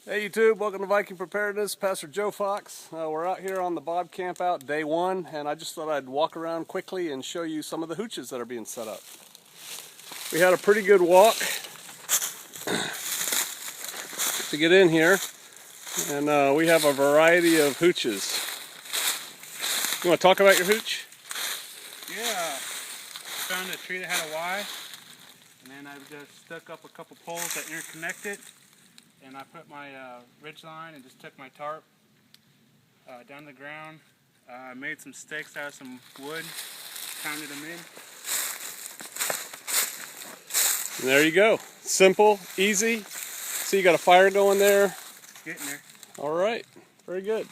Hey YouTube, welcome to Viking Preparedness. Pastor Joe Fox. We're out here on the BoB camp out day one, and I just thought I'd walk around quickly and show you some of the hooches that are being set up. We had a pretty good walk to get in here, and we have a variety of hooches. You want to talk about your hooch? Yeah, I found a tree that had a Y, and then I just stuck up a couple poles that interconnect it. And I put my ridge line and just took my tarp down to the ground. I made some stakes out of some wood, pounded them in. And there you go. Simple, easy. See, you got a fire going there. Getting there. All right, very good.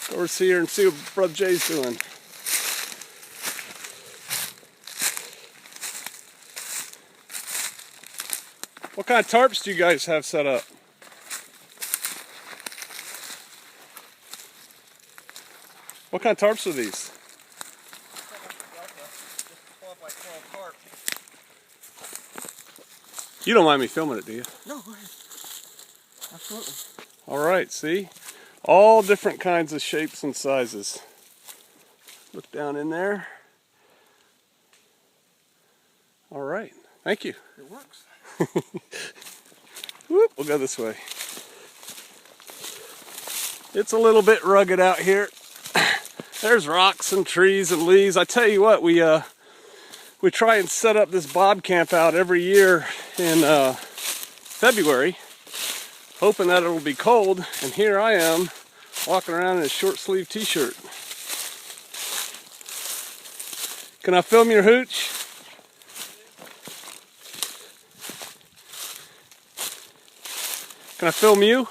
Go over here and see what Brother Jay's doing. What kind of tarps do you guys have set up? What kind of tarps are these? You don't mind me filming it, do you? No, absolutely. All right, see? All different kinds of shapes and sizes. Look down in there. All right, thank you. It works. Whoop, we'll go this way. It's a little bit rugged out here. There's rocks and trees and leaves. I tell you what, we try and set up this BoB camp out every year in February, hoping that it'll be cold. And here I am, walking around in a short sleeve t-shirt. Can I film your hooch? Can I film you?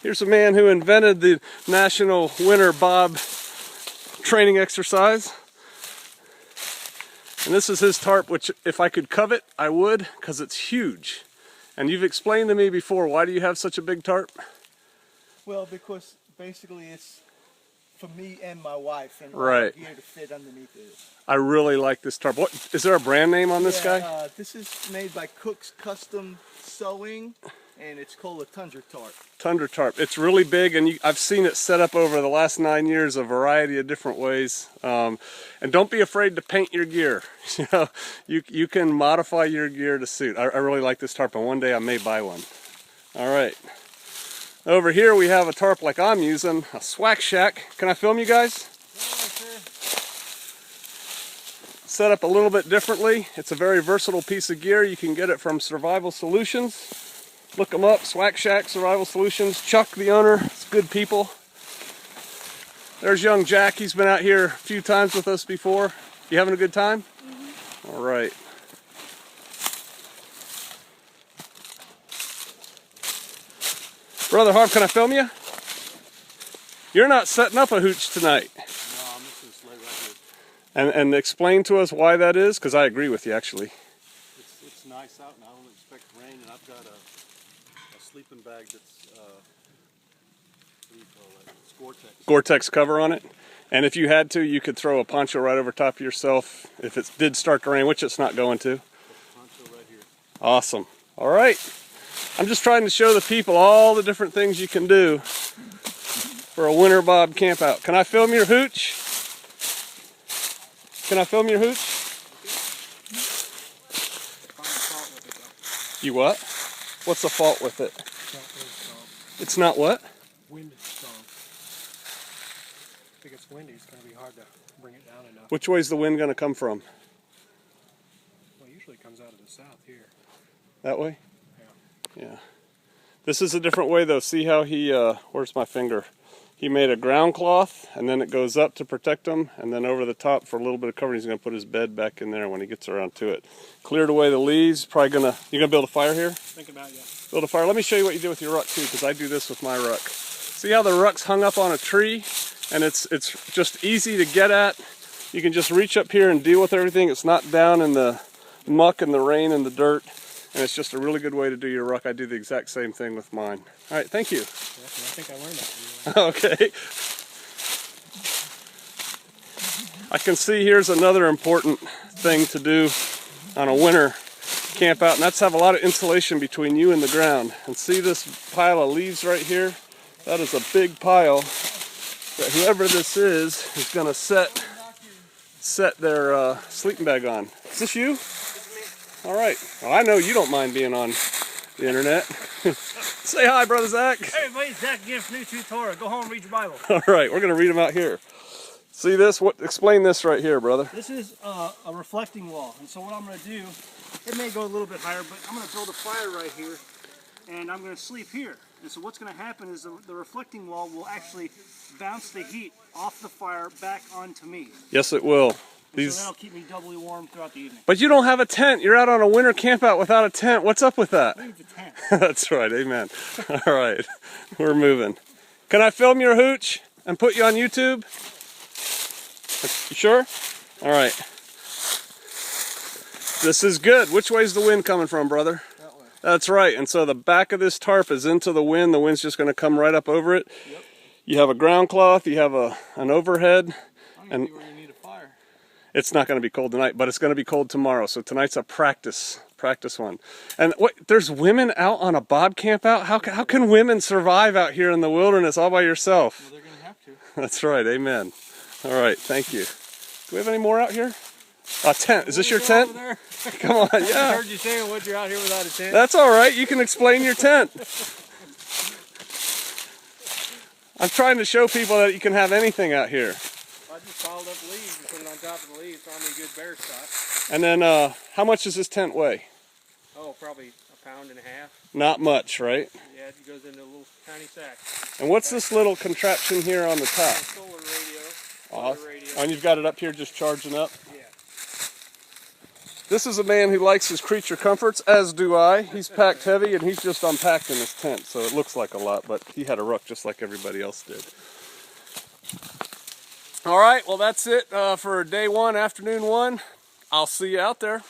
Here's a man who invented the National Winter BoB training exercise. And this is his tarp, which if I could covet, I would, because it's huge. And you've explained to me before, why do you have such a big tarp? Well, because basically it's for me and my wife, and right. Gear to fit underneath it. I really like this tarp. What is there a brand name on this guy? This is made by Cook's Custom Sewing, and it's called a Tundra tarp. Tundra tarp. It's really big, and I've seen it set up over the last 9 years a variety of different ways. And don't be afraid to paint your gear. You know, you can modify your gear to suit. I really like this tarp, and one day I may buy one. All right. Over here we have a tarp like I'm using, a Swack Shack. Can I film you guys? Set up a little bit differently. It's a very versatile piece of gear. You can get it from Survival Solutions. Look them up, Swack Shack Survival Solutions. Chuck, the owner, it's good people. There's young Jack. He's been out here a few times with us before. You having a good time? Mm-hmm. All right. Brother Harp, can I film you? You're not setting up a hooch tonight. No, I'm just going to slay right here. And explain to us why that is, because I agree with you actually. It's nice out and I don't expect rain, and I've got a sleeping bag that's, what do you call that? It's Gore-Tex. Gore-Tex cover on it. And if you had to, you could throw a poncho right over top of yourself if it did start to rain, which it's not going to. Poncho right here. Awesome. All right. I'm just trying to show the people all the different things you can do for a winter BoB camp out. Can I film your hooch? Can I film your hooch? You what? What's the fault with it? It's not what? Wind is strong. If it gets windy, it's going to be hard to bring it down enough. Which way is the wind going to come from? Well, it usually comes out of the south here. That way? Yeah. Yeah. This is a different way though. See how he, where's my finger? He made a ground cloth, and then it goes up to protect him, and then over the top for a little bit of cover, he's going to put his bed back in there when he gets around to it. Cleared away the leaves. Probably going to, you going to build a fire here? Think about it, yeah. Build a fire. Let me show you what you do with your ruck too, because I do this with my ruck. See how the ruck's hung up on a tree, and it's just easy to get at. You can just reach up here and deal with everything. It's not down in the muck and the rain and the dirt, and it's just a really good way to do your ruck. I do the exact same thing with mine. All right, thank you. Yeah, I think I learned that from you. Okay. I can see here's another important thing to do on a winter camp out, and that's have a lot of insulation between you and the ground. And see this pile of leaves right here? That is a big pile that whoever this is going to set their sleeping bag on. Is this you? All right. Well, I know you don't mind being on the internet. Say hi, Brother Zach. Hey, everybody, Zach again from New True Torah. Go home and read your Bible. All right, we're going to read them out here. See this? Explain this right here, brother. This is a reflecting wall, and so what I'm going to do, it may go a little bit higher, but I'm going to build a fire right here, and I'm going to sleep here. And so what's going to happen is the reflecting wall will actually bounce the heat off the fire back onto me. Yes, it will. So that'll keep me doubly warm throughout the evening. But you don't have a tent. You're out on a winter camp out without a tent. What's up with that? Who needs a tent? That's right. Amen. All right. We're moving. Can I film your hooch and put you on YouTube? You sure? All right. This is good. Which way's the wind coming from, brother? That way. That's right. And so the back of this tarp is into the wind. The wind's just going to come right up over it. Yep. You have a ground cloth. You have an overhead. I don't even see where you need a fire. It's not going to be cold tonight, but it's going to be cold tomorrow. So tonight's a practice one. And what? There's women out on a BoB camp out? How can women survive out here in the wilderness all by yourself? Well, they're going to have to. That's right. Amen. All right. Thank you. Do we have any more out here? A tent. Is this your tent? Come on. I Yeah. heard you saying what you're out here without a tent. That's all right. You can explain your tent. I'm trying to show people that you can have anything out here. I just piled up leaves and put it on top of the leaves, found me a good bear spot. And then, how much does this tent weigh? Oh, probably a pound and a half. Not much, right? Yeah, it goes into a little tiny sack. And what's this little contraption here on the top? Solar radio. Awesome. Radio. And you've got it up here just charging up? Yeah. This is a man who likes his creature comforts, as do I. He's packed heavy and he's just unpacked in his tent, so it looks like a lot, but he had a ruck just like everybody else did. All right, well that's it for day one, afternoon one. I'll see you out there.